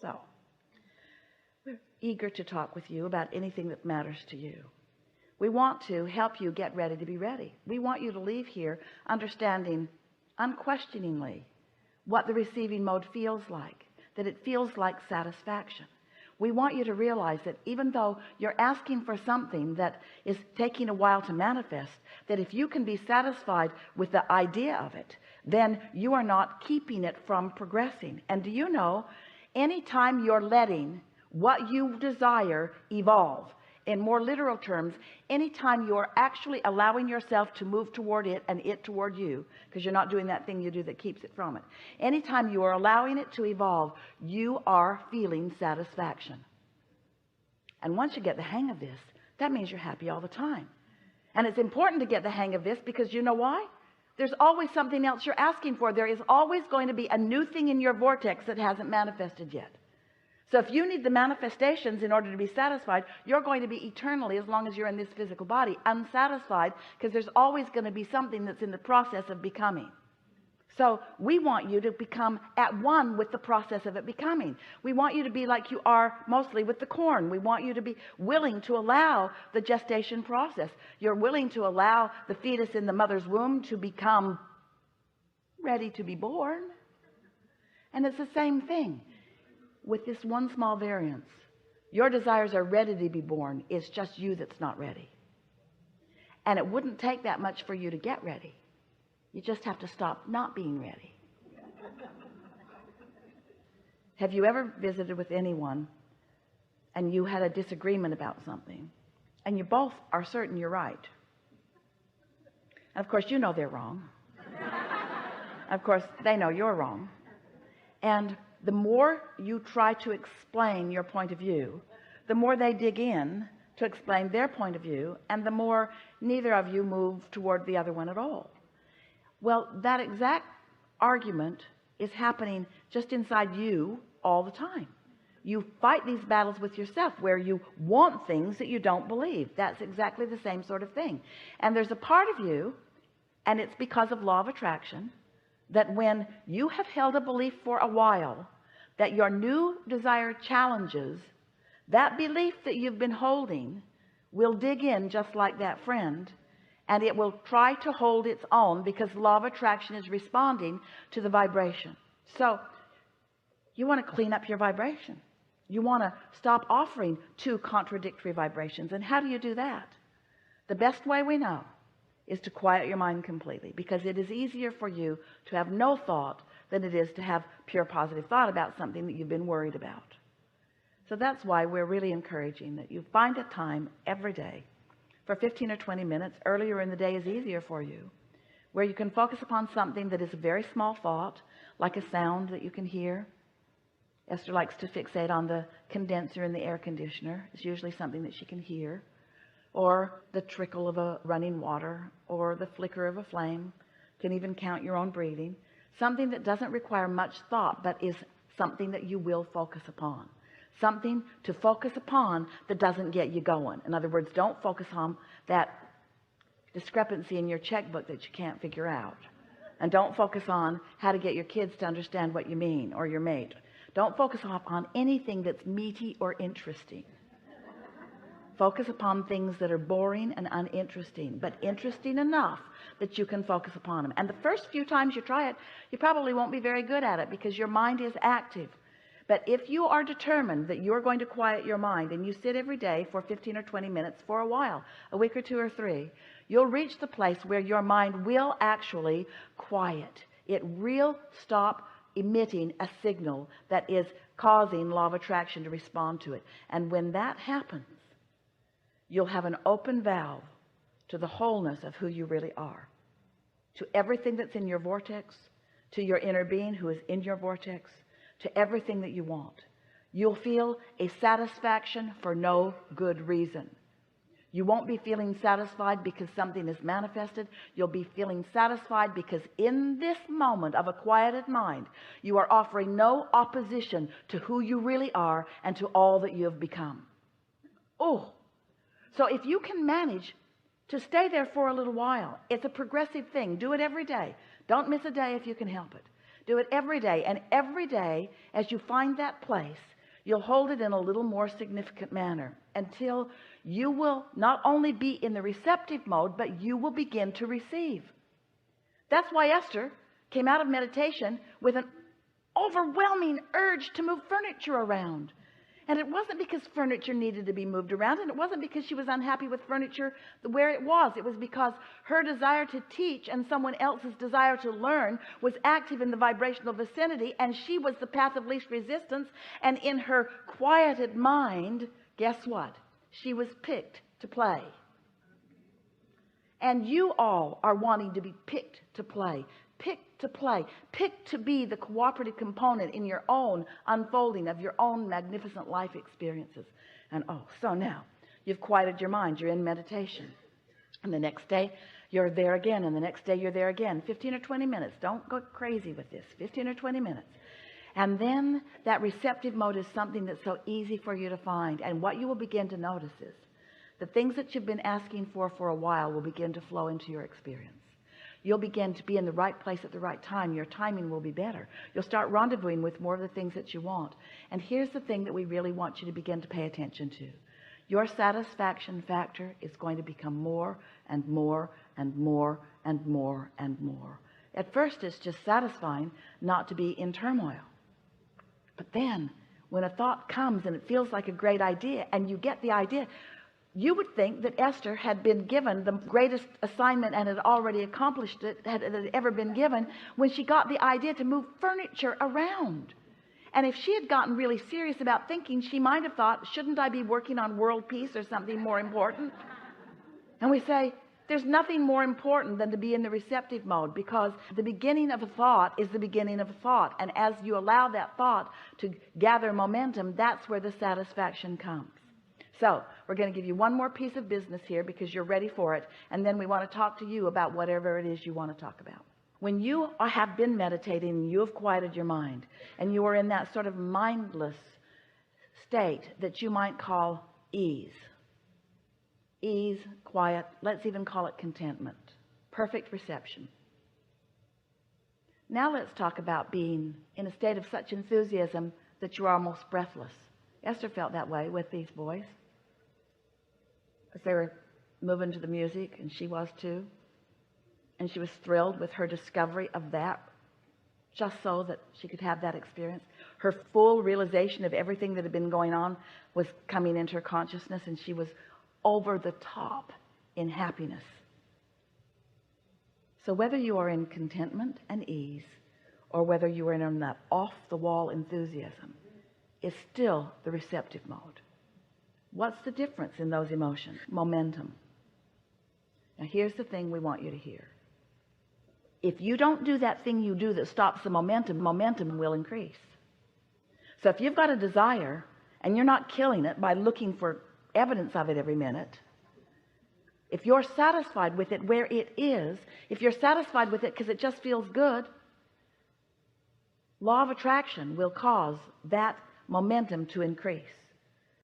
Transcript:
So we're eager to talk with you about anything that matters to you. We want to help you get ready to be ready. We want you to leave here understanding unquestioningly what the receiving mode feels like, that it feels like satisfaction. We want you to realize that even though you're asking for something that is taking a while to manifest, that if you can be satisfied with the idea of it, then you are not keeping it from progressing. And do you know, anytime you're letting what you desire evolve, in more literal terms, anytime you're actually allowing yourself to move toward it and it toward you, because you're not doing that thing you do that keeps it from it, anytime you are allowing it to evolve, you are feeling satisfaction. And once you get the hang of this, that means you're happy all the time. And it's important to get the hang of this, because you know why? There's always something else you're asking for. There is always going to be a new thing in your vortex that hasn't manifested yet. So if you need the manifestations in order to be satisfied, you're going to be eternally, as long as you're in this physical body, unsatisfied, because there's always going to be something that's in the process of becoming. So we want you to become at one with the process of it becoming. We want you to be like you are mostly with the corn. We want you to be willing to allow the gestation process. You're willing to allow the fetus in the mother's womb to become ready to be born. And it's the same thing with this one small variance. Your desires are ready to be born. It's just you that's not ready. And it wouldn't take that much for you to get ready. You just have to stop not being ready. Have you ever visited with anyone and you had a disagreement about something and you both are certain you're right? And of course you know they're wrong. Of course they know you're wrong. And the more you try to explain your point of view, the more they dig in to explain their point of view, and the more neither of you move toward the other one at all. Well, that exact argument is happening just inside you all the time. You fight these battles with yourself where you want things that you don't believe. That's exactly the same sort of thing. And there's a part of you, and it's because of law of attraction, that when you have held a belief for a while that your new desire challenges, that belief that you've been holding will dig in just like that friend, and it will try to hold its own, because law of attraction is responding to the vibration. So you want to clean up your vibration. You want to stop offering two contradictory vibrations. And how do you do that? The best way we know is to quiet your mind completely, because it is easier for you to have no thought than it is to have pure positive thought about something that you've been worried about. So that's why we're really encouraging that you find a time every day for 15 or 20 minutes. Earlier in the day is easier for you, where you can focus upon something that is a very small thought, like a sound that you can hear. Esther likes to fixate on the condenser in the air conditioner. It's usually something that she can hear, or the trickle of a running water, or the flicker of a flame. You can even count your own breathing. Something that doesn't require much thought, but is something that you will focus upon. Something to focus upon that doesn't get you going. In other words, don't focus on that discrepancy in your checkbook that you can't figure out. And don't focus on how to get your kids to understand what you mean, or your mate. Don't focus on anything that's meaty or interesting. Focus upon things that are boring and uninteresting, but interesting enough that you can focus upon them. And the first few times you try it, you probably won't be very good at it, because your mind is active. But if you are determined that you're going to quiet your mind, and you sit every day for 15 or 20 minutes for a while, a week or two or three, you'll reach the place where your mind will actually quiet. It will stop emitting a signal that is causing law of attraction to respond to it. And when that happens, you'll have an open valve to the wholeness of who you really are, to everything that's in your vortex, to your inner being who is in your vortex, to everything that you want. You'll feel a satisfaction for no good reason. You won't be feeling satisfied because something is manifested. You'll be feeling satisfied because in this moment of a quieted mind, you are offering no opposition to who you really are and to all that you have become. Oh, so if you can manage to stay there for a little while, it's a progressive thing. Do it every day. Don't miss a day if you can help it. Do it every day, and every day as you find that place, you'll hold it in a little more significant manner until you will not only be in the receptive mode, but you will begin to receive. That's why Esther came out of meditation with an overwhelming urge to move furniture around. And it wasn't because furniture needed to be moved around, and it wasn't because she was unhappy with furniture where it was. It was because her desire to teach and someone else's desire to learn was active in the vibrational vicinity, and she was the path of least resistance. And in her quieted mind, guess what? She was picked to play. And you all are wanting to be picked to play. Picked to play, picked to be the cooperative component in your own unfolding of your own magnificent life experiences. And so now you've quieted your mind, you're in meditation, and the next day you're there again, and the next day you're there again. 15 or 20 minutes. Don't go crazy with this. 15 or 20 minutes. And then that receptive mode is something that's so easy for you to find. And what you will begin to notice is the things that you've been asking for a while will begin to flow into your experience. You'll begin to be in the right place at the right time. Your timing will be better. You'll start rendezvousing with more of the things that you want. And here's the thing that we really want you to begin to pay attention to. Your satisfaction factor is going to become more and more and more and more and more. At first, it's just satisfying not to be in turmoil. But then, when a thought comes and it feels like a great idea, and you get the idea, you would think that Esther had been given the greatest assignment and had already accomplished it had ever been given when she got the idea to move furniture around. And if she had gotten really serious about thinking, she might have thought, shouldn't I be working on world peace or something more important? And we say, there's nothing more important than to be in the receptive mode, because the beginning of a thought is the beginning of a thought. And as you allow that thought to gather momentum, that's where the satisfaction comes. So we're going to give you one more piece of business here because you're ready for it. And then we want to talk to you about whatever it is you want to talk about. When you have been meditating and you have quieted your mind and you are in that sort of mindless state that you might call ease, quiet, let's even call it contentment, perfect reception. Now let's talk about being in a state of such enthusiasm that you're almost breathless. Esther felt that way with these boys as they were moving to the music, and she was too. And she was thrilled with her discovery of that, just so that she could have that experience. Her full realization of everything that had been going on was coming into her consciousness, and she was over the top in happiness. So whether you are in contentment and ease, or whether you are in that off-the-wall enthusiasm, it's still the receptive mode. What's the difference in those emotions? Momentum. Now here's the thing we want you to hear. If you don't do that thing you do that stops the momentum, momentum will increase. So if you've got a desire and you're not killing it by looking for evidence of it every minute, if you're satisfied with it where it is, if you're satisfied with it because it just feels good, law of attraction will cause that momentum to increase.